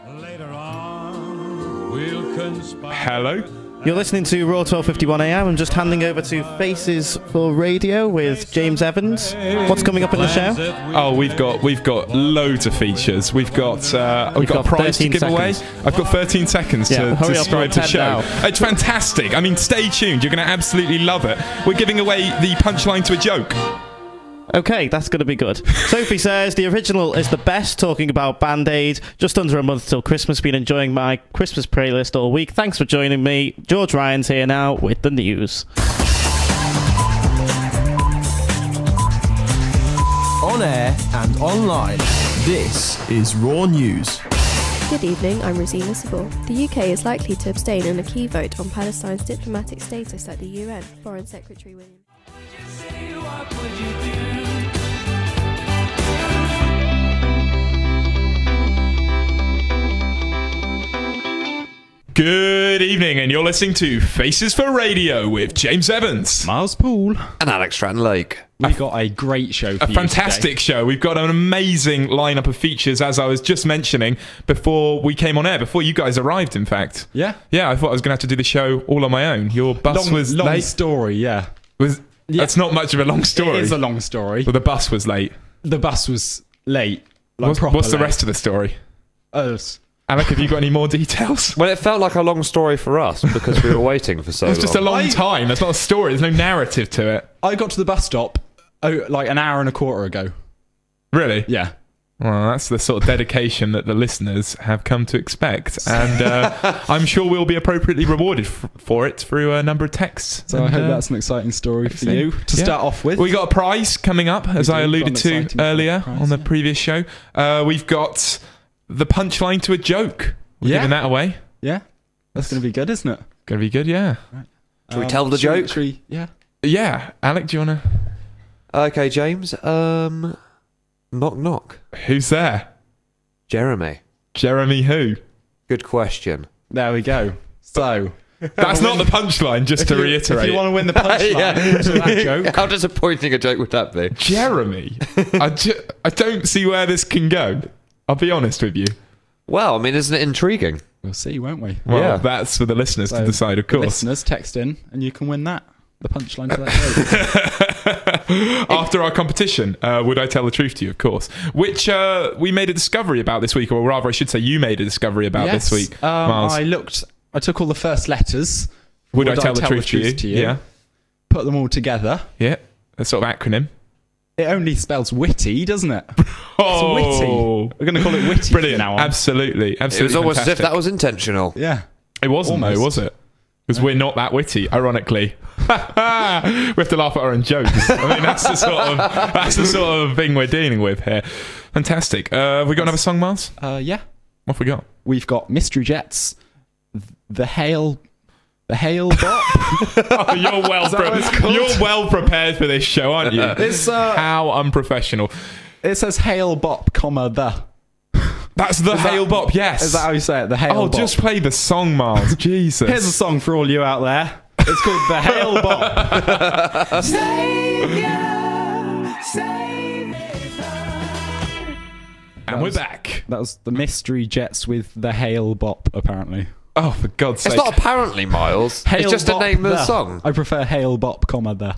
Later on, we'll conspire. Hello? You're listening to Raw 1251 AM. I'm just handing over to Faces for Radio with James Evans. What's coming up in the show? Oh, we've got loads of features. We've got a prize to give away. I've got 13 seconds to describe the show. It's fantastic. I mean, stay tuned. You're going to absolutely love it. We're giving away the punchline to a joke. Okay, that's going to be good. Sophie says, the original is the best, talking about Band-Aid. Just under a month till Christmas. Been enjoying my Christmas playlist all week. Thanks for joining me. George Ryan's here now with the news. On air and online, this is Raw News. Good evening, I'm Rosina Sabor. The UK is likely to abstain in a key vote on Palestine's diplomatic status at the UN. Foreign Secretary William... Good evening, and you're listening to Faces for Radio with James Evans, Miles Poole, and Alex Stratton-Lake. We've got a great show for you fantastic today. Show. We've got an amazing lineup of features, as I was just mentioning before we came on air, before you guys arrived, in fact. Yeah? Yeah, I thought I was going to have to do the show all on my own. Your bus was late. Long story, yeah. That's not much of a long story. It is a long story. Well, the bus was late. The bus was late. What's the rest of the story? Alec, have you got any more details? Well, it felt like a long story for us because we were waiting for so long. It's just a long time. That's not a story. There's no narrative to it. I got to the bus stop like an hour and a quarter ago. Really? Yeah. Well, that's the sort of dedication that the listeners have come to expect. And I'm sure we'll be appropriately rewarded for it through a number of texts. So I hope that's an exciting story for you to start off with. We got a prize coming up, as I alluded to earlier on the previous show. We've got the punchline to a joke. We're giving that away. Yeah. That's going to be good, isn't it? Going to be good, yeah. Right. Should we tell the joke? Yeah. Yeah. Alec, do you want to... Okay, James. Knock, knock. Who's there? Jeremy. Jeremy who? Good question. There we go. So... That's not the punchline, just to reiterate. If you want to win the punchline to that joke. How disappointing a joke would that be? Jeremy? I don't see where this can go. I'll be honest with you. Well, I mean, isn't it intriguing? We'll see, won't we? Well, yeah. That's for the listeners to decide, of course. Listeners, text in, and you can win that. The punchline to that joke. After our competition, would I tell the truth to you, of course, which we made a discovery about this week, or rather I should say you made a discovery about this week, Miles. I took all the first letters. Would I tell the truth to you? Yeah. Put them all together. Yeah. A sort of acronym. It only spells witty, doesn't it? Oh, it's witty. We're going to call it witty. Brilliant. From now on. Absolutely. It was almost as if that was intentional. Yeah. It wasn't, though, was it? Because we're not that witty, ironically. We have to laugh at our own jokes. I mean, that's the sort of thing we're dealing with here. Fantastic. Have we got another song, Miles? Yeah. What have we got? We've got Mystery Jets, The Hail Bop. Oh, you're well prepared for this show, aren't you? It's how unprofessional. It says Hail Bop, the. That's the Hail Bop, yes. Is that how you say it? The Hail Bop. Oh, just play the song, Miles. Jesus. Here's a song for all you out there. It's called The Hail Bop. And we're back. That was the Mystery Jets with The Hail Bop, apparently. Oh, for God's sake. It's not apparently, Miles. It's just the name of the song. I prefer Hail Bop, the.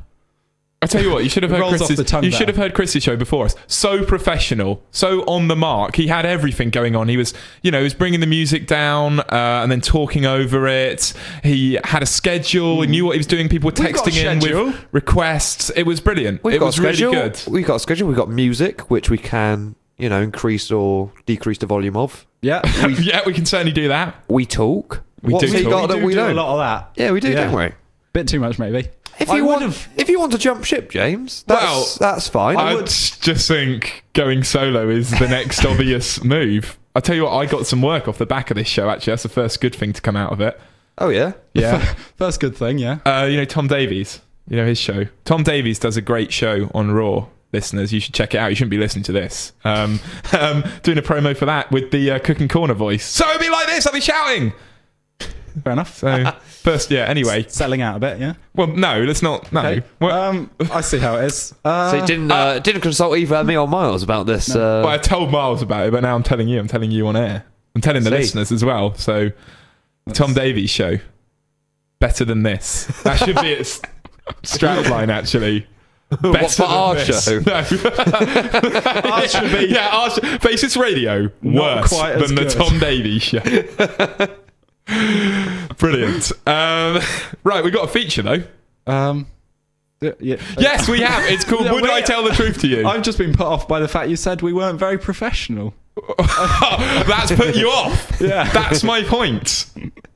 I tell you what, you should have heard Chris's show before us. So professional, so on the mark. He had everything going on. He was, he was bringing the music down and then talking over it. He had a schedule. He knew what he was doing. People were texting in with requests. It was brilliant. It was really good. We've got a schedule. We've got music, which we can, increase or decrease the volume of. Yeah, we can certainly do that. We talk. We do a lot of that. Yeah, we do, don't we? Bit too much, maybe. If you want to jump ship, James, that's fine. I just think going solo is the next obvious move. I tell you what, I got some work off the back of this show. Actually, that's the first good thing to come out of it. Oh yeah, yeah. First good thing, yeah. Tom Davies. His show. Tom Davies does a great show on Raw. Listeners, you should check it out. You shouldn't be listening to this. Doing a promo for that with the Cooking Corner voice. So it'd be like this. I'll be shouting. Fair enough. So first, anyway, selling out a bit, yeah. Well, no, let's not. No, okay. I see how it is. So you didn't consult either me or Miles about this. No. Well, I told Miles about it, but now I'm telling you. I'm telling you on air. I'm telling the listeners as well. So, Tom Davies Show, better than this. That should be its strapline, actually. What for our show? No. Ours should be... Yeah, our Faces Radio, Not worse quite as than the good. Tom Davies Show. Brilliant. Right, we've got a feature, though. Yeah. Yes, we have. It's called Would I Tell the Truth to You? I've just been put off by the fact you said we weren't very professional. That's put you off. Yeah. That's my point.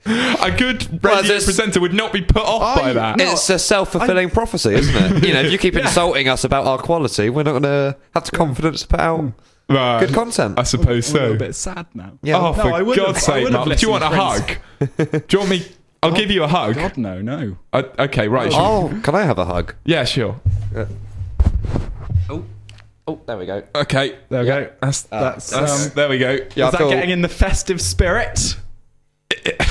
A good radio presenter would not be put off by that. It's a self-fulfilling prophecy, isn't it? You know, if you keep insulting us about our quality, we're not going to have the confidence to put out good content. I suppose I'm a so. little bit sad now. Yeah. Oh, for God's sake, Mark. Do you want a hug? Do you want me... I'll give you a hug. God, no. Okay, right. Oh, can I have a hug? Yeah, sure. Oh, there we go. Okay. There we go. That's there we go. Yeah, is that getting in the festive spirit?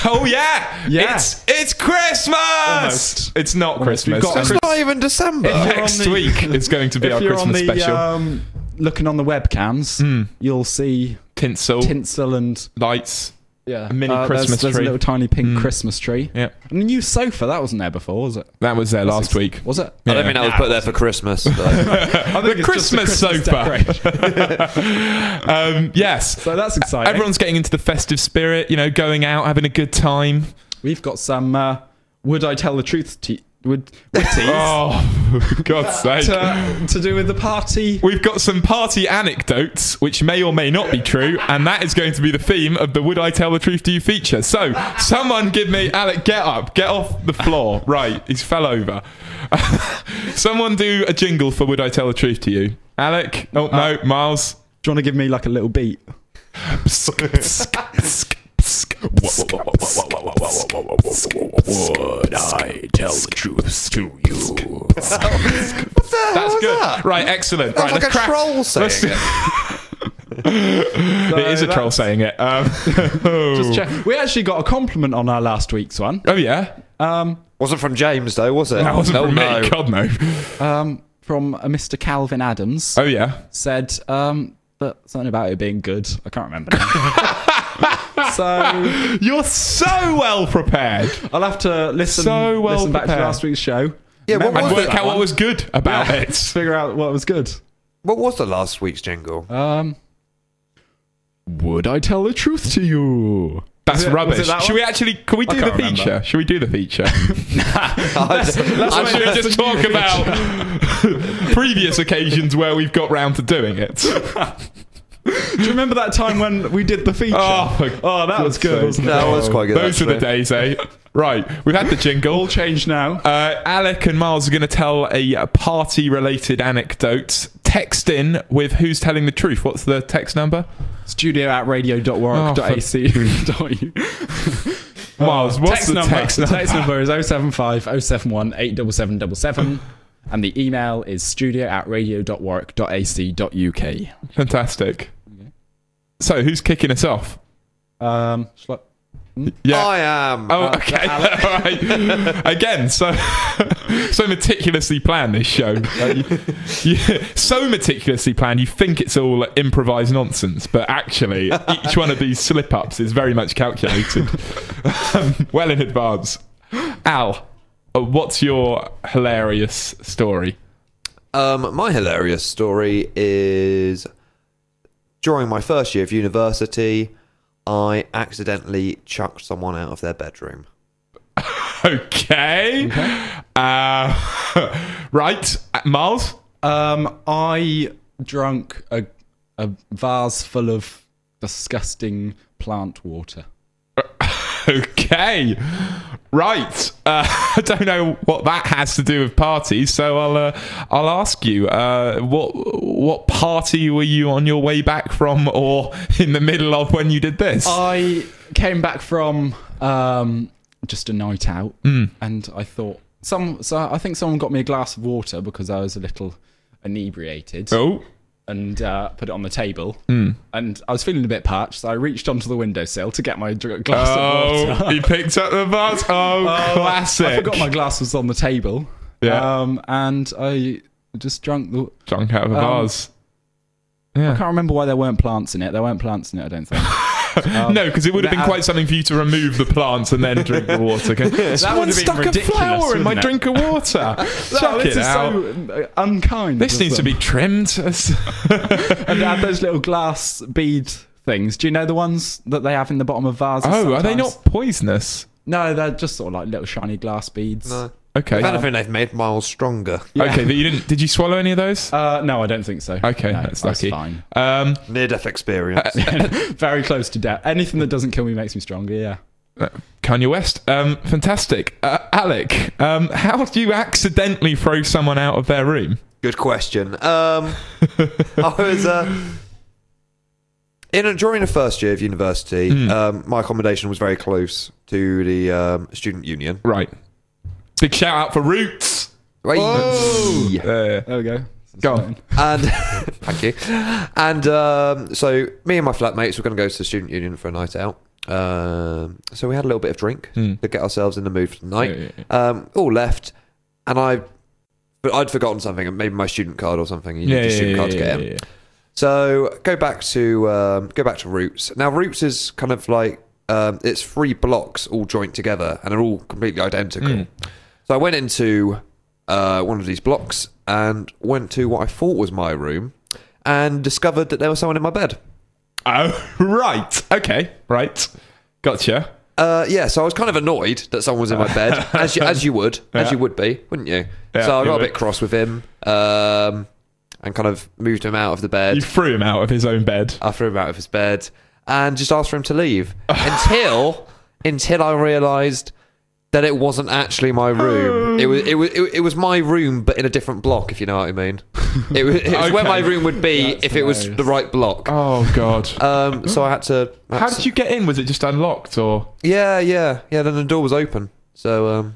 Oh yeah. Yeah. It's Christmas. Almost. It's not Christmas. It's not even December. Next week is going to be our Christmas special. Looking on the webcams, you'll see tinsel and lights. Yeah, a mini Christmas there's tree. a little tiny pink Christmas tree. Yeah, and a new sofa that wasn't there before, was it? That was there last week. Was it? Yeah. I don't think that was put there for Christmas. I think The Christmas sofa. Yes. So that's exciting. Everyone's getting into the festive spirit. You know, going out, having a good time. We've got some. Would I tell the truth? Witties. Oh, for God's sake. To do with the party. We've got some party anecdotes, which may or may not be true, and that is going to be the theme of the Would I Tell the Truth to You feature. So, someone give me... Alec, get up. Get off the floor. Right, he's fell over. Someone do a jingle for Would I Tell the Truth to You. Alec? Oh, no. Miles? Do you want to give me like a little beat? Would I tell the truth to you? That's good. Right, excellent. That's right, like a troll saying it. It is a troll saying it. Just check. We actually got a compliment on our last week's one. Oh, yeah? Wasn't from James, though, was it? That wasn't from no. me. God, no. From a Mr. Calvin Adams. Oh, yeah? Said that something about it being good. I can't remember now. So you're so well prepared. I'll have to listen back to last week's show. Yeah, and work out what was good about it. Figure out what was good. What was the last week's jingle? Would I tell the truth to you? That's rubbish. Can we do the feature? Remember. Should we do the feature? Should we just talk about previous occasions where we've got round to doing it? Do you remember that time when we did the feature? Oh, that was good, wasn't it? That was quite good. Those were the days, eh? Right, we've had the jingle. All changed now. Alec and Miles are going to tell a party-related anecdote. Text in with who's telling the truth. What's the text number? studio@radio.warwick.ac.uk. Miles, what's the text number? The text number is 075 071 87777. And the email is studio@radio.warwick.ac.uk. Fantastic. Okay. So, who's kicking us off? Yeah. I am. Oh, okay. All right. Again, so meticulously planned, this show. So meticulously planned, you think it's all improvised nonsense, but actually, each one of these slip-ups is very much calculated. Well in advance. Al, what's your hilarious story? My hilarious story is during my first year of university, I accidentally chucked someone out of their bedroom. Okay. Right. Miles? I drank a vase full of disgusting plant water. Okay. Right. I don't know what that has to do with parties, so I'll ask you. What party were you on your way back from, or in the middle of when you did this? I came back from just a night out, and I thought I think someone got me a glass of water because I was a little inebriated. Oh. And put it on the table. And I was feeling a bit parched, so I reached onto the windowsill to get my glass of water. You picked up the vase? Classic. I forgot my glass was on the table. Yeah. And I just drunk out of a vase. I can't remember why there weren't plants in it. There weren't plants in it, I don't think. No, because it would have been quite something for you to remove the plants and then drink the water. Someone stuck a flower in my drink of water. Chuck it out. So unkind. This needs to be trimmed. And they have those little glass bead things. Do you know the ones that they have in the bottom of vases? Oh, are they not poisonous? No, they're just sort of like little shiny glass beads. No. Okay. If anything, they've made Miles stronger. Yeah. Okay, but you didn't. Did you swallow any of those? No, I don't think so. Okay, no, that's lucky. fine. Near-death experience. Very close to death. Anything that doesn't kill me makes me stronger. Yeah. Kanye West. Fantastic. Alec, how do you accidentally throw someone out of their room? Good question. I was during the first year of university. My accommodation was very close to the student union. Right. Big shout out for Roots. Right. There we go. Go on. And thank you. And so me and my flatmates were going to go to the student union for a night out. So we had a little bit of drink to get ourselves in the mood for the night. All left, and I'd forgotten something, maybe my student card or something. You need your student card to get in. So go back to Roots. Now Roots is kind of like it's 3 blocks all joined together, and they're all completely identical. So I went into one of these blocks and went to what I thought was my room, and discovered that there was someone in my bed. Oh, right. Okay. Right. Gotcha. Yeah, so I was kind of annoyed that someone was in my bed, as you would be, wouldn't you? Yeah, so I got a bit cross with him, and kind of moved him out of the bed. You threw him out of his own bed. I threw him out of his bed and just asked for him to leave until I realised that it wasn't actually my room. It was my room, but in a different block, if you know what I mean. It was where my room would be if it was the right block. Oh God. So I had to. How did you get in? Was it just unlocked or? Yeah. Then the door was open. So.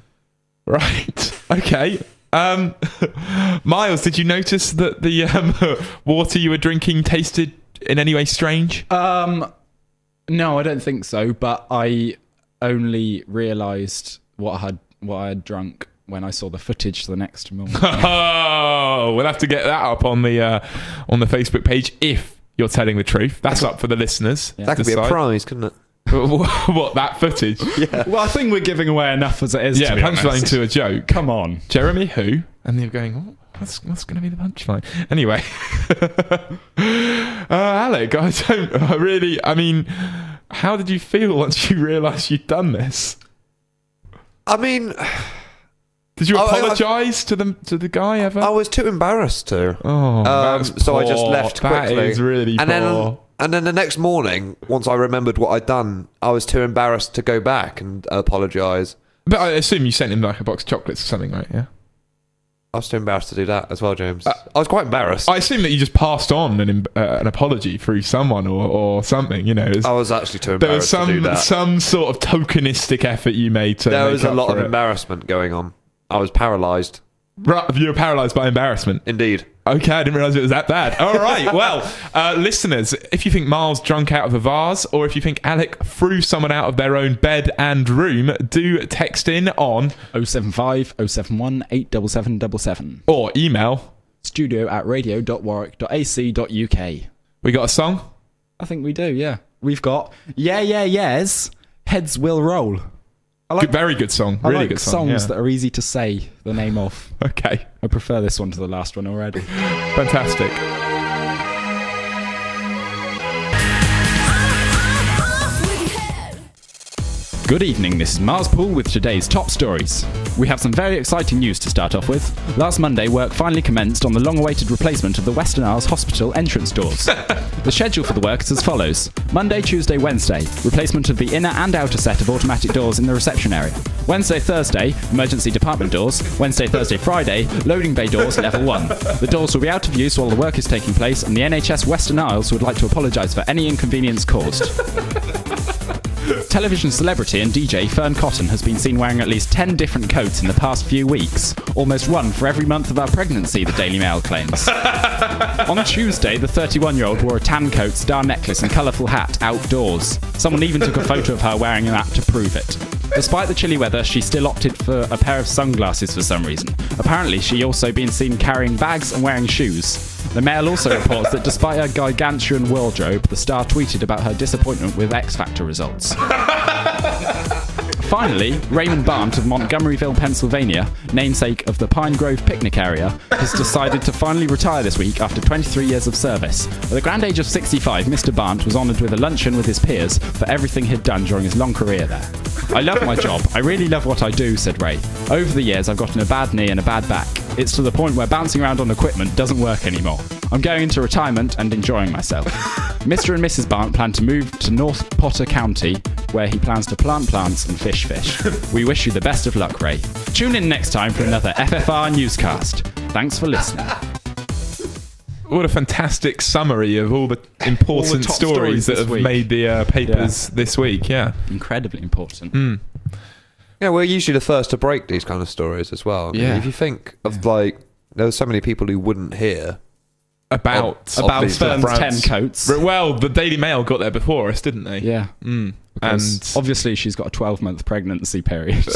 Right. Okay. Miles, did you notice that the water you were drinking tasted in any way strange? No, I don't think so. But I only realised what I had drunk when I saw the footage the next morning. Oh, we'll have to get that up on the Facebook page if you're telling the truth. That's up for the listeners. That could be a prize, couldn't it? What, that footage? Yeah. Well, I think we're giving away enough as it is. Yeah, punchline to a joke. Come on, Jeremy, who? And they're going, what's going to be the punchline? Anyway, Alec, I mean, how did you feel once you realised you'd done this? I mean, did you apologise to the guy ever? I was too embarrassed to. Oh, so I just left quickly. That is really poor. And then the next morning, once I remembered what I'd done, I was too embarrassed to go back and apologise. But I assume you sent him like a box of chocolates or something, right? Yeah. I was too embarrassed to do that as well, James. I was quite embarrassed. I assume that you just passed on an apology through someone or something, you know. I was actually too embarrassed to do that. Some sort of tokenistic effort you made to. There was a lot of embarrassment going on. I was paralysed. Right, you were paralysed by embarrassment. Indeed. Okay, I didn't realise it was that bad. All right, well, listeners, if you think Miles drunk out of a vase, or if you think Alec threw someone out of their own bed and room, do text in on 075 071 87777 or email studio@radio.warwick.ac.uk. We got a song? I think we do, yeah. We've got yes, Heads Will Roll. Very good song. Really good song. Songs that are easy to say the name of. Okay. I prefer this one to the last one already. Fantastic. Good evening, this is Mars Poole with today's top stories. We have some very exciting news to start off with. Last Monday, work finally commenced on the long-awaited replacement of the Western Isles Hospital entrance doors. The schedule for the work is as follows. Monday, Tuesday, Wednesday, replacement of the inner and outer set of automatic doors in the reception area. Wednesday, Thursday, emergency department doors. Wednesday, Thursday, Friday, loading bay doors level 1. The doors will be out of use while the work is taking place, and the NHS Western Isles would like to apologise for any inconvenience caused. Television celebrity and DJ Fern Cotton has been seen wearing at least 10 different coats in the past few weeks. Almost one for every month of our pregnancy, the Daily Mail claims. On Tuesday, the 31-year-old wore a tan coat, star necklace and colourful hat outdoors. Someone even took a photo of her wearing that to prove it. Despite the chilly weather, she still opted for a pair of sunglasses for some reason. Apparently, she also been seen carrying bags and wearing shoes. The Mail also reports that despite her gargantuan wardrobe, the star tweeted about her disappointment with X Factor results. Finally, Raymond Barnt of Montgomeryville, Pennsylvania, namesake of the Pine Grove picnic area, has decided to finally retire this week after 23 years of service. At the grand age of 65, Mr. Barnt was honoured with a luncheon with his peers for everything he'd done during his long career there. I love my job. I really love what I do, said Ray. Over the years, I've gotten a bad knee and a bad back. It's to the point where bouncing around on equipment doesn't work anymore. I'm going into retirement and enjoying myself. Mr. and Mrs. Barnt plan to move to North Potter County, where he plans to plant plants and fish. We wish you the best of luck, Ray. Tune in next time for another FFR newscast. Thanks for listening. What a fantastic summary of all the important stories that have made the papers this week. Yeah, incredibly important. Yeah, we're usually the first to break these kind of stories as well. I mean, if you think of there's so many people who wouldn't hear about Fern's 10 coats. Well, the Daily Mail got there before us, didn't they? Yeah. And obviously she's got a 12-month pregnancy period.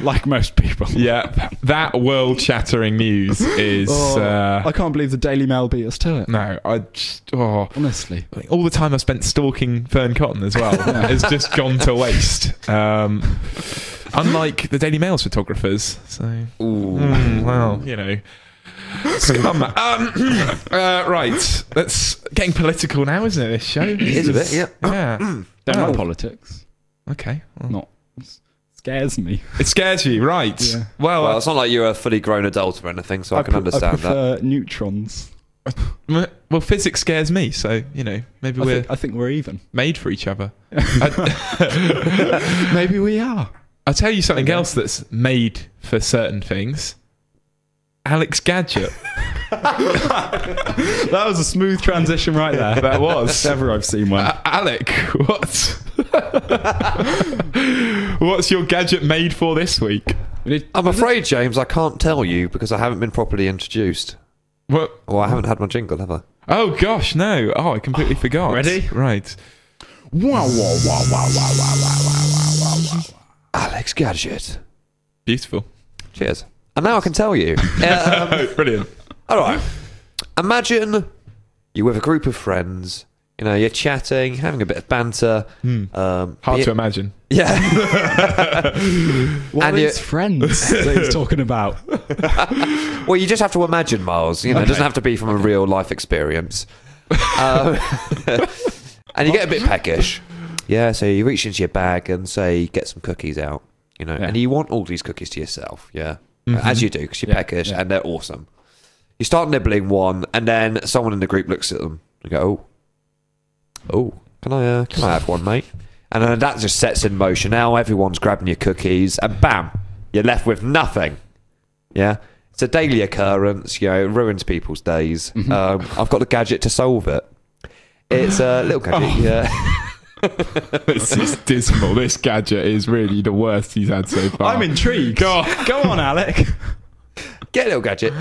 Like most people. Yeah. That world-shattering news is... I can't believe the Daily Mail beat us to it. No, I just... honestly. All the time I spent stalking Fern Cotton as well has just gone to waste. Unlike the Daily Mail's photographers. So... well, you know... right, that's getting political now, isn't it, this show? It is a bit, yeah. Don't like politics. Okay. Well. Scares me. It scares you, right. Yeah. Well, it's not like you're a fully grown adult or anything, so I can understand I prefer neutrons. Well, physics scares me, so, you know, maybe I think we're even. Made for each other. Maybe we are. I'll tell you something else that's made for certain things. Alex Gadget. That was a smooth transition right there. That was. If ever I've seen one. Alec, what? What's your gadget made for this week? I'm afraid, James, I can't tell you because I haven't been properly introduced. What? Well, I haven't had my jingle, have I? Oh, gosh, no. Oh, I completely forgot. Ready? Right. Alex Gadget. Beautiful. Cheers. And now I can tell you. Brilliant. All right. Imagine you're with a group of friends. You know, you're chatting, having a bit of banter. Hard to imagine. Yeah. What is friends that he's talking about? Well, you just have to imagine, Miles. You know, it doesn't have to be from a real life experience. And you get a bit peckish. Yeah, so you reach into your bag and say, get some cookies out. You know, and you want all these cookies to yourself. Yeah. As you do, because you're peckish and they're awesome. You start nibbling one, and then someone in the group looks at them and go, "Oh, can I have one, mate?" And then that just sets in motion. Now everyone's grabbing your cookies, and bam, you're left with nothing. Yeah, it's a daily occurrence. You know, it ruins people's days. I've got the gadget to solve it. It's a little gadget. Yeah. This is dismal. This gadget is really the worst he's had so far. I'm intrigued. Go on, Alec. Get a little gadget.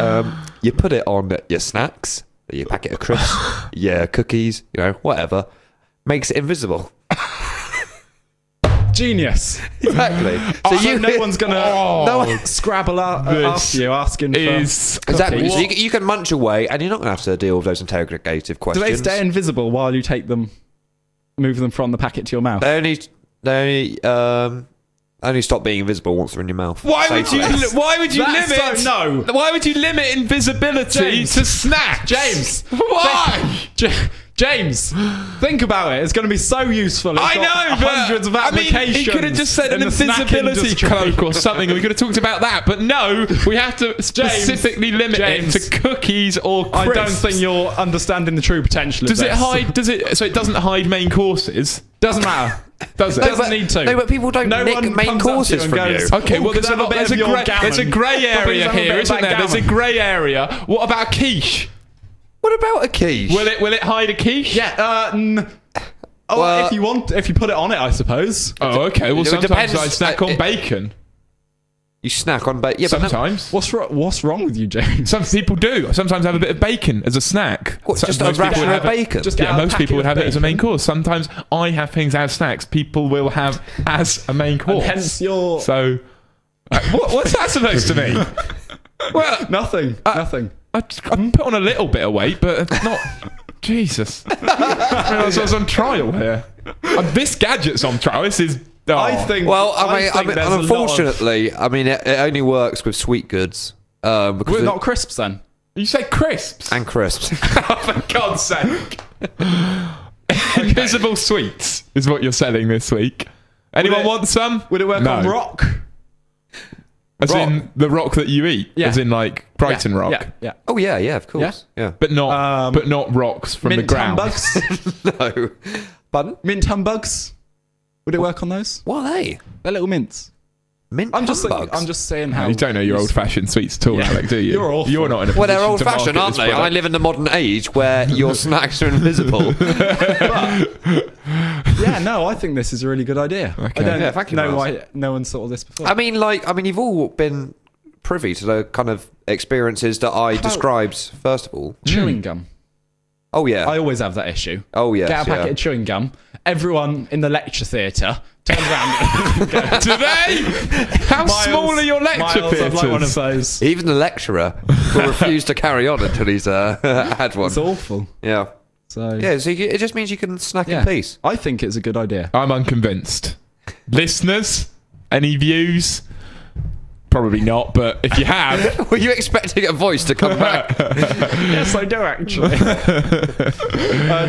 You put it on your snacks, your packet of crisps, your cookies, you know, whatever. Makes it invisible. Genius. Exactly. So no one's gonna scrabble out after you asking for exactly. So you can munch away, and you're not gonna have to deal with those interrogative questions. Do they stay invisible while you take them? Move them from the packet to your mouth. They only stop being invisible once they're in your mouth. Why would you limit invisibility to snacks? James, why? James, think about it. It's going to be so useful. I know, but hundreds of applications. I mean, he could have just said an invisibility cloak or something, and we could have talked about that. But no, we have to specifically limit it to cookies or crisps. I don't think you're understanding the true potential. Does it hide? So it doesn't hide main courses? Doesn't matter. Does it? Doesn't need to. No, but people don't nick main courses from you. Okay, well, there's a grey area here, isn't there? There's a grey area. What about quiche? What about a quiche? Will it hide a quiche? Yeah. If you put it on it, I suppose. Oh, okay. Well, sometimes I snack on bacon. You snack on bacon. Yeah, sometimes. What's wrong with you, James? Some people do. Sometimes have a bit of bacon as a snack. What, just a ration of bacon? Most people would have it as a main course. Sometimes I have things as snacks. People will have as a main course. And hence your... So, what's that supposed to mean? Well, nothing. Nothing. I put on a little bit of weight, but not... Jesus. I was on trial here. This gadget's on trial. This is... Oh. I think. Well, I mean, unfortunately, it only works with sweet goods. Because we're not crisps then. You say crisps and crisps. For God's sake! Invisible sweets is what you're selling this week. Anyone want some? Would it work on rock? As in the rock that you eat. Yeah. As in like Brighton rock. Yeah. Oh yeah, of course. Yeah. But not rocks from the ground. Humbugs? No. Pardon? Mint humbugs. Would it work on those? What are they? They're little mints. Mint I'm humbugs? I'm just saying how... You don't know your old-fashioned sweets at all, Alec, do you? You're awful. You're not in a position Well, they're old-fashioned, to aren't market they? this I live in the modern age where your snacks are invisible. Yeah, no, I think this is a really good idea. Okay. I don't thank you, know Miles. why no one thought of this before. I mean, you've all been privy to the kind of experiences that I described, first of all. Chewing gum. Oh, yeah. I always have that issue. Oh, yes, Get a packet of chewing gum. Everyone in the lecture theatre turns around and goes, do they? How small are your lecture theatres? I'd like one of those. Even the lecturer will refuse to carry on until he's had one. It's awful. Yeah. So it just means you can snack in peace. I think it's a good idea. I'm unconvinced. Listeners, any views? Probably not, but if you have... Were you expecting a voice to come back? Yes, I do, actually.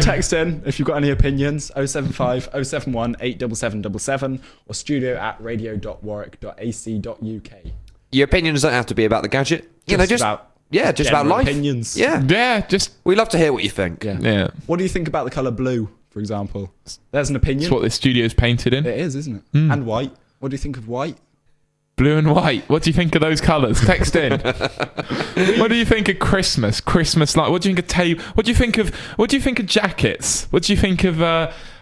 Text in if you've got any opinions, 075 071 87777 or studio@radio.warwick.ac.uk. Your opinions don't have to be about the gadget. Just about life. Opinions. Yeah. Just... We love to hear what you think. Yeah. What do you think about the colour blue, for example? There's an opinion. It's what this studio's painted in. It is, isn't it? And white. What do you think of white? Blue and white. What do you think of those colours? Text in. What do you think of Christmas? Christmas light. What do you think of What do you think of jackets? What do you think of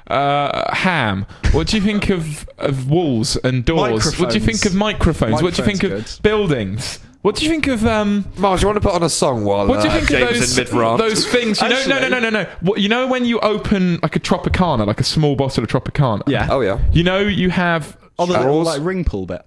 ham? What do you think of walls and doors? What do you think of microphones? What do you think of buildings? What do you think of Miles, you want to put on a song while what do you think James of those things? You know, no. What, you know when you open like a Tropicana, like a small bottle of Tropicana? Yeah. Oh yeah. You know you have the little like ring pull bit.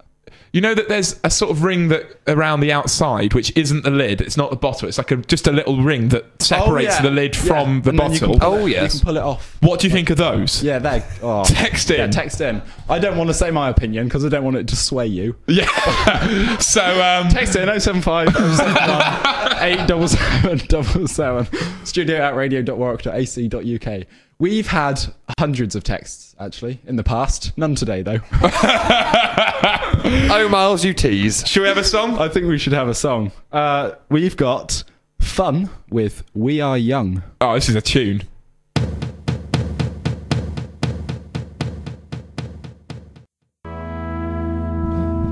You know that there's a sort of ring that around the outside, which isn't the lid. It's not the bottle. It's like just a little ring that separates the lid from the bottle. You can pull it off. What do you think of those? Yeah, they're... Oh. Text in. Yeah, text in. I don't want to say my opinion because I don't want it to sway you. Yeah. So... text in 075 87777 studio@radio.warwick.ac.uk. We've had hundreds of texts, actually, in the past. None today, though. Oh, Miles, you tease. Should we have a song? I think we should have a song. We've got Fun with We Are Young. Oh, this is a tune.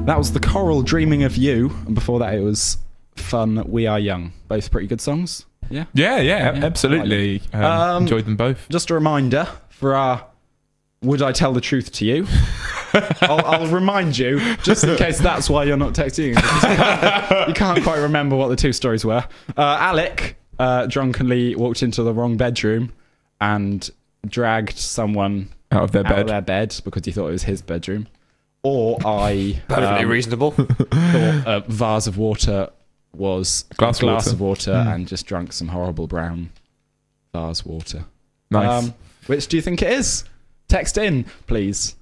That was The Coral Dreaming of You. And before that, it was Fun, We Are Young. Both pretty good songs. Yeah? Yeah, absolutely. Enjoyed them both. Just a reminder for our Would I Tell the Truth to You? I'll remind you, just in case that's why you're not texting. You can't quite remember what the two stories were. Alec drunkenly walked into the wrong bedroom and dragged someone out of their bed because he thought it was his bedroom. Or I... Perfectly reasonable. Thought a vase of water was a glass of water and just drank some horrible brown vase water. Nice. Which do you think it is? Text in, please.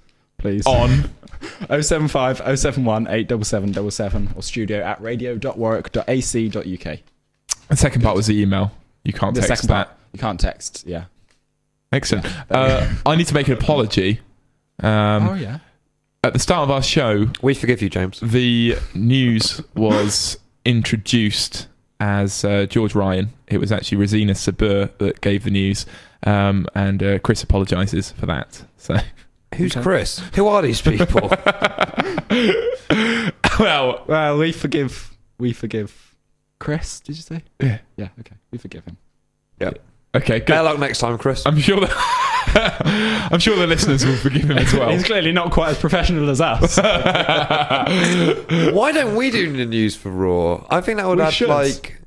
On 075 071 87777 or studio@radio.warwick.ac.uk. The second part was the email. You can't text that. You can't text, yeah. Excellent. I need to make an apology. Yeah. At the start of our show... We forgive you, James. The news was introduced as George Ryan. It was actually Rosina Sabur that gave the news. And Chris apologises for that. So... Who's Chris? Who are these people? Well, we forgive Chris, did you say? Yeah. Yeah, okay. We forgive him. Yeah. Okay, good. Better luck next time, Chris. I'm sure that I'm sure the listeners will forgive him as well. He's clearly not quite as professional as us. Why don't we do the news for Raw? I think that would have like...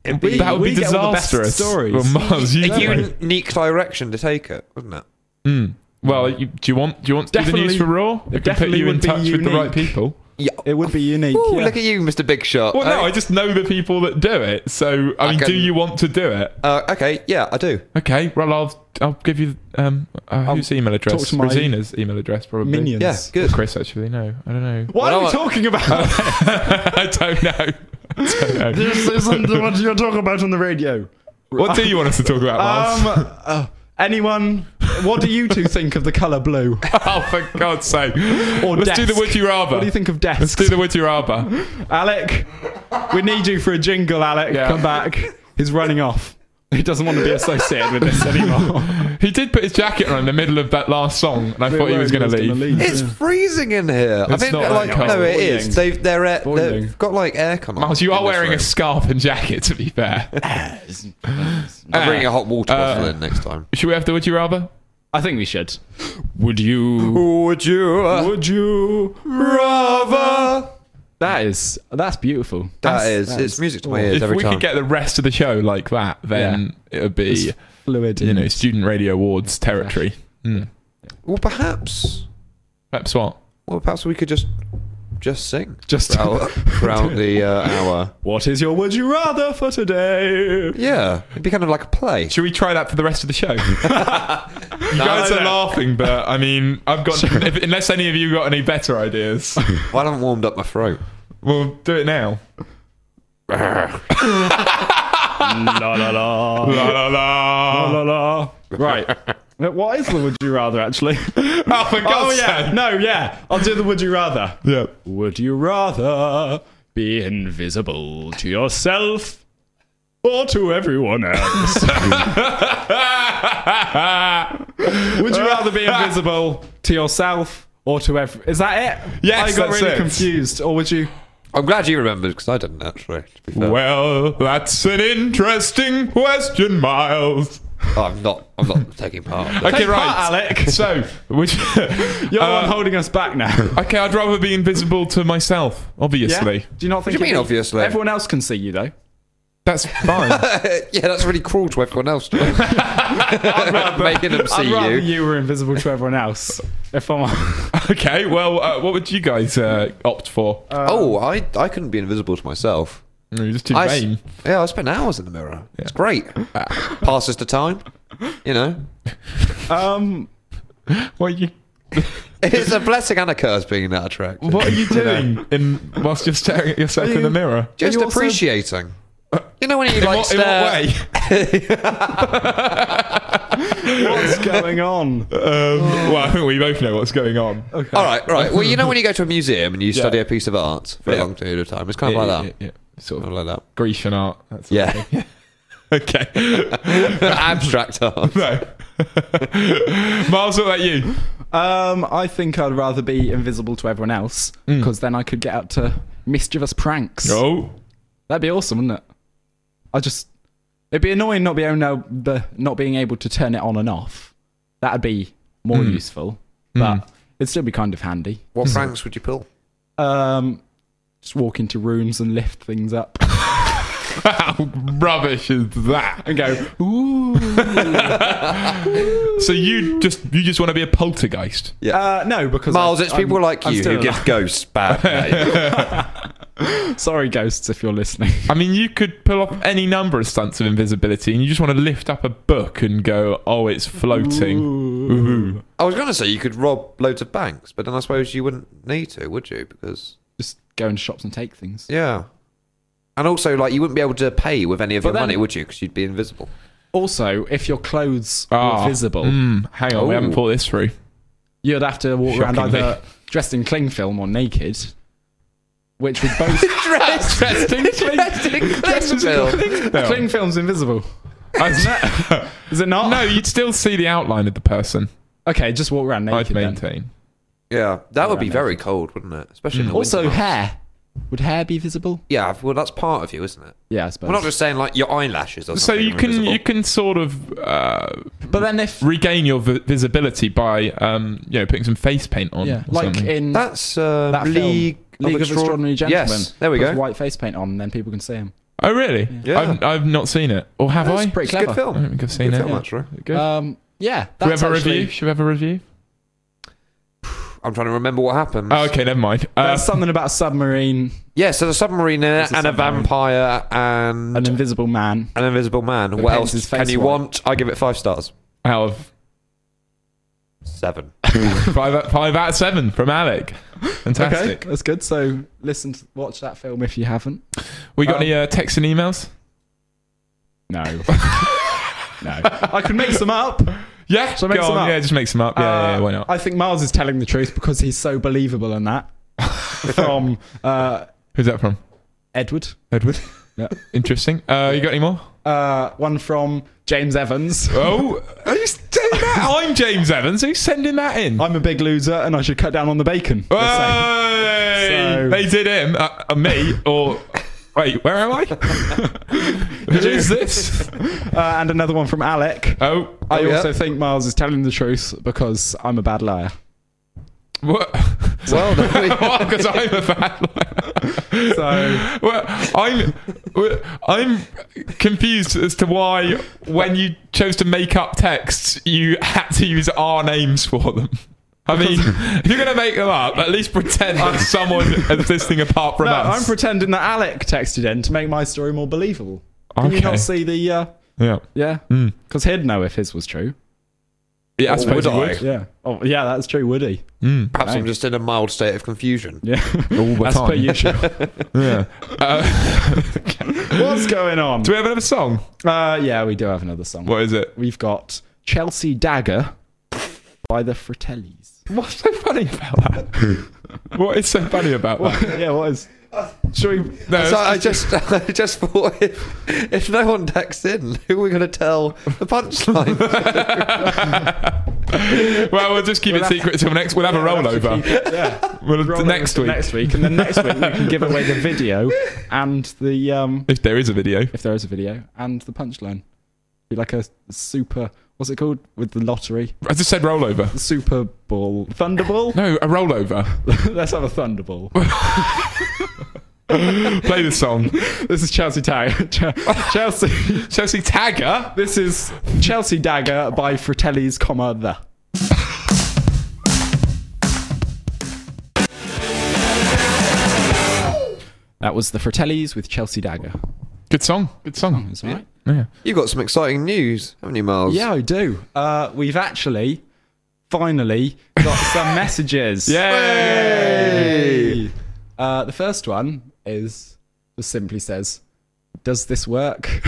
that would be disastrous. Stories. Well, Mars, a unique direction to take it, wouldn't it? Well, do you want to do the news for Raw? It can put you in touch with the right people. Yeah. It would be unique. Ooh, look at you, Mr. Big Shot. Well, no, I just know the people that do it. So, I mean, do you want to do it? Okay, yeah, I do. Okay, well, I'll give you whose email address? Talk to my Rosina's email address, probably. Minions. Yeah, good. Chris, actually, no, I don't know. What are we talking about? I don't know. This isn't what you're talking about on the radio. What do you want us to talk about, Miles? Anyone? What do you two think of the colour blue? Oh, for God's sake! Or Let's do the desk. would you rather. What do you think of desks? Let's do the would you rather. Alec, we need you for a jingle. Alec, Yeah. come back. He's running off. He doesn't want to be associated with this anymore. He did put his jacket on in the middle of that last song, and I thought he was going to leave. It's freezing in here. I It's think, not like, that cold. no, it is. Boiling. They've got like aircon on. Miles, you in are this wearing a room. scarf and jacket, to be fair. I'm bringing a hot water bottle in next time. Should we have the would you rather? I think we should. Would you? Would you rather? That's beautiful. It's music to my ears If every we time. could get the rest of the show like that, then it would be, Fluid. Student Radio Awards territory. Well, perhaps we could just sing throughout the hour. What is your would you rather for today? Yeah, it'd be kind of like a play. Should we try that for the rest of the show? You guys are laughing, but I mean, I've got unless any of you got any better ideas. Well, I haven't warmed up my throat. We'll do it now. La la la La la la. la la. Right. What is the would you rather actually? Oh, for God's sake. No, yeah. I'll do the would you rather. Yeah. Would you rather be invisible to yourself or to everyone else? Would you rather be invisible to yourself or to everyone? Is that it? Yes, I got that's really it. confused. Or would you? I'm glad you remembered because I didn't actually. To be fair. Well, that's an interesting question, Miles. I'm not taking part. Okay, Take right, part, Alec. So, which You're the one holding us back now. okay, I'd rather be invisible to myself. Obviously, Yeah? Do you not think? What do you mean, obviously? Everyone else can see you though. that's fine. Yeah, that's really cruel to everyone else. Making them see I'd rather you. you were invisible to everyone else. If I'm Okay, well, what would you guys opt for? I couldn't be invisible to myself. You're just too vain. I spend hours in the mirror. It's great. Passes the time. You know, What are you? it's a blessing and a curse being that attractive. What are you doing whilst you're staring at yourself in the mirror? Just Are you also- appreciating. You know when you In like what stare. way? what's going on? Well, I think we both know what's going on. Okay. All right. Well, you know when you go to a museum and you study a piece of art for a Yeah. long period of time, it's kind of like that. Yeah. Sort Kind of of like that. Grecian art. That sort of Yeah. thing. Okay. Abstract art. No. Miles, what about you? I think I'd rather be invisible to everyone else because then I could get up to mischievous pranks. Oh. That'd be awesome, wouldn't it? It'd be annoying not being able to turn it on and off. That'd be more useful, but it'd still be kind of handy. What pranks would you pull? Just walk into rooms and lift things up How rubbish is that? and go, ooh. So you just want to be a poltergeist? No, because Miles, it's people like I'm you still who give alive. ghosts bad names. Sorry, ghosts, if you're listening. I mean, you could pull off any number of stunts of invisibility, and you just want to lift up a book and go, "Oh, it's floating." Ooh. I was going to say you could rob loads of banks, but then I suppose you wouldn't need to, would you? Because Just go into shops and take things. yeah, and also like you wouldn't be able to pay with any of But your then- money, would you? Because you'd be invisible. Also, if your clothes were visible, Hang on, we haven't thought this through. you'd have to walk around Shockingly. either dressed in cling film or naked, which would both Dressed in cling film's invisible. Is it not? No, you'd still see the outline of the person. Okay, just walk around naked. I'd then. maintain. Yeah, that would be very cold, wouldn't it? Especially in the Also, winter months. hair. Would hair be visible? Yeah, well, that's part of you, isn't it? Yeah, I suppose. We're not just saying like your eyelashes or So something. you can sort of but then if regain your visibility by putting some face paint on. yeah, or like something. in That's that League of Extraordinary Gentlemen. Yes, there we puts go. white face paint on, then people can see him. Oh really? Yeah. I've not seen it, or have I? That's pretty It's a clever. good film. I don't think I've seen Good it. film, Yeah. actually. Good. Yeah, Should we that's have a actually. review? Should we have a review? I'm trying to remember what happens. Oh, okay, never mind. There's something about a submarine, Yeah, so the submarine in it, It's a and a submarine. vampire, and an invisible man. an invisible man. Who What paints else his face can you white. want? I give it 5 stars. out of 7. 5 out of 7 from Alec. Fantastic. Okay, that's good. So watch that film if you haven't. We got any texts and emails? No. No. I could make some up. Yeah, Shall I make go some on. up? Yeah, just make some up. Yeah, why not? I think Miles is telling the truth because he's so believable in that. From Who's that from? Edward. Edward. Yeah. Interesting. You got any more? One from James Evans. Oh, are you saying that? I'm James Evans. Who's sending that in? I'm a big loser and I should cut down on the bacon. they're saying. Hey! So- They did him. Me or wait, where am I? Who is this? And another one from Alec. Oh, I yeah. also think Miles is telling the truth because I'm a bad liar. what? Well, Because I'm a bad liar. So Well, I'm confused as to why, when you chose to make up texts, you had to use our names for them. I mean, if you're going to make them up, at least pretend that someone is listening apart from no, us. I'm pretending that Alec texted in to make my story more believable. Can you Okay. not see the Yeah. yeah? Mm. Because he'd know if his was true. Yeah, I Or suppose would you I? would. Yeah. Oh, yeah, that's true, would he? Mm. perhaps I'm just in a mild state of confusion. Yeah. All the As per time. usual. Yeah. What's going on? Do we have another song? Yeah, we do have another song. What is it? We've got Chelsea Dagger by the Fratellis. What's so funny about that? What is so funny about that? Yeah, what is... Should we... No, So I just thought if no one texts in, who are we going to tell the punchline? well, we'll just keep it secret until next. We'll have a rollover. Yeah. Next week. Next week. And then next week we can give away the video and the... If there is a video. if there is a video, and the punchline. Be like a super... What's it called? With the lottery. I just said rollover. The Super Ball. Thunderball? No, a rollover. Let's have a Thunderball. Play the song. This is Chelsea Dagger. Chelsea. Chelsea Tagger. This is Chelsea Dagger by Fratellis, the. That was the Fratellis with Chelsea Dagger. Good song. Good song. It's all right. Yeah. You've got some exciting news, haven't you, Miles? Yeah, I do. We've actually finally got some messages. Yay! The first one just simply says, "Does this work?"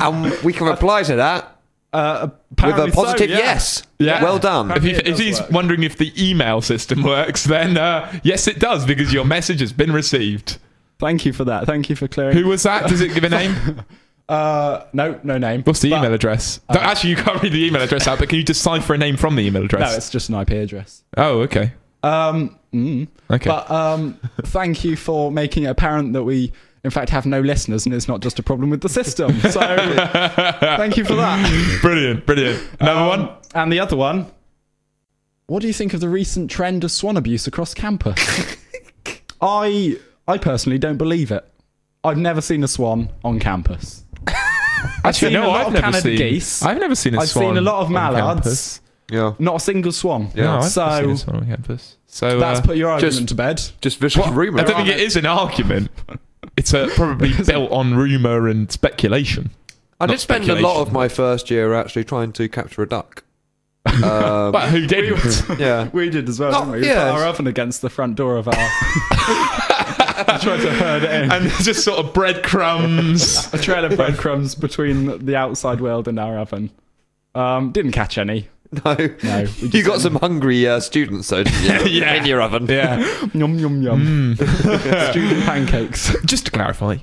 And we can reply to that with a Apparently positive so, yeah. yes. Yeah. Well done. Apparently it If does he's work. wondering if the email system works, then yes, it does, because your message has been received. Thank you for that. Thank you for clearing. Who was that? Does it give a name? No name. What's the But- email address? Actually, you can't read the email address out, but can you decipher a name from the email No, address? it's just an IP address. Oh, okay. Okay. Okay. But thank you for making it apparent that we, in fact, have no listeners and it's not just a problem with the system. So thank you for that. Brilliant. Another one? And the other one. What do you think of the recent trend of swan abuse across campus? I personally don't believe it. I've never seen a swan on campus. Actually, seen no, a lot I've of never Canada seen. geese. I've never seen a I've swan. seen a lot of on mallards. campus. Yeah. Not a single swan. Yeah. No, I've So never seen a swan on campus. So that's put your argument just- to bed. Just visual rumour. I don't think it is an argument. It's probably built on rumour and speculation. I Not did spend a lot of speculation. my first year actually trying to capture a duck. But who didn't? Yeah. We did as well, Oh, didn't we? We yeah. put our oven against the front door of our... I tried to herd it in. And there's just sort of breadcrumbs. A trail of breadcrumbs between the outside world and our oven. Didn't catch any. No. No. You got some hungry students though, didn't you? Yeah. In your oven. Yeah. Yum, yum, yum. Student pancakes. Just to clarify,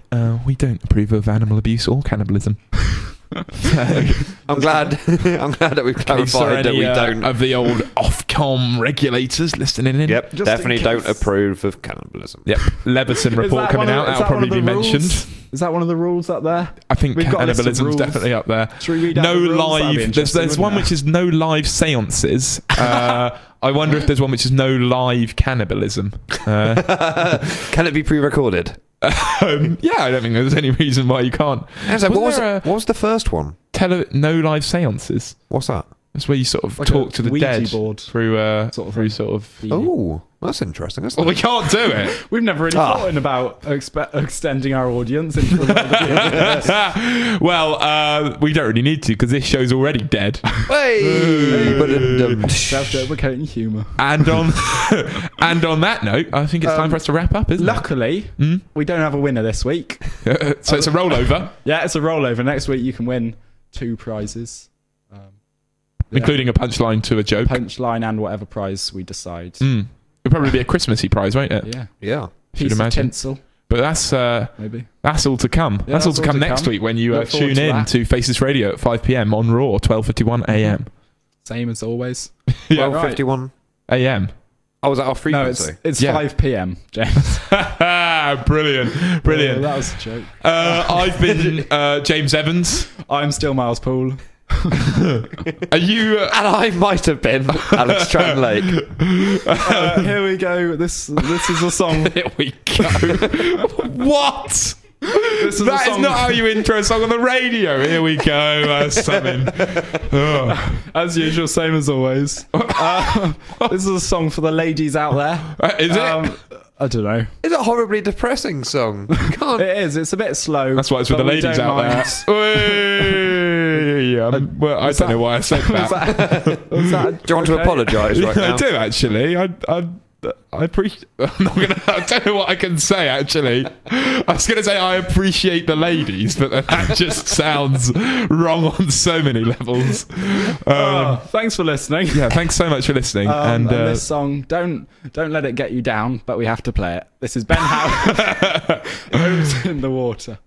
we don't approve of animal abuse or cannibalism. I'm glad that we've clarified that we don't of the old Ofcom regulators listening in. Yep, definitely don't approve of cannibalism. Yep, Leveson report coming out. That'll probably be mentioned. Is that one of the rules up there? I think cannibalism's definitely up there. Should we read out no the rules? live. There's one which is no live seances. I wonder if there's one which is no live cannibalism. Can it be pre-recorded? Yeah, I don't think there's any reason why you can't. What was the first one? No live seances. What's that? That's where you sort of Like talk to the Ouija dead board. through Oh, that's interesting. Well, we can't do it. We've never really thought about extending our audience into the world. Well, we don't really need to because this show's already dead. Self-deprecating humour. And on that note, I think it's time for us to wrap up, isn't Luckily, we don't have a winner this week. So it's a rollover. Yeah, it's a rollover. Next week you can win 2 prizes. Including a punchline to a joke. Punchline and whatever prize we decide. It'll probably be a Christmassy prize, won't it? Yeah. Should Piece imagine. of tinsel. But that's Maybe. That's all to come. Yeah, that's all to come next week when you tune in to Faces Radio at 5 p.m. on Raw, 12:51 a.m. Same as always. 12:51 a.m. Oh, was that our frequency? No, it's 5 p.m. James. Brilliant. Oh, that was a joke. I've been James Evans. I'm still Miles Poole. Are you? And I might have been Alex Stratton-Lake. Here we go. This is a song. Here we go. What? That is not how you intro a song on the radio. Here we go. Something. As usual, same as always. This is a song for the ladies out there. Is it? I don't know. It's a horribly depressing song. It is. It's a bit slow. That's why it's for the ladies out there. Well, I don't know why I said that. Was that Do you want to apologise right now? I do actually. I appreciate. I don't know what I can say. Actually, I was going to say I appreciate the ladies, but that just sounds wrong on so many levels. Thanks for listening. Yeah, thanks so much for listening. And this song, don't let it get you down, but we have to play it. This is Ben Howe. Homes in the Water.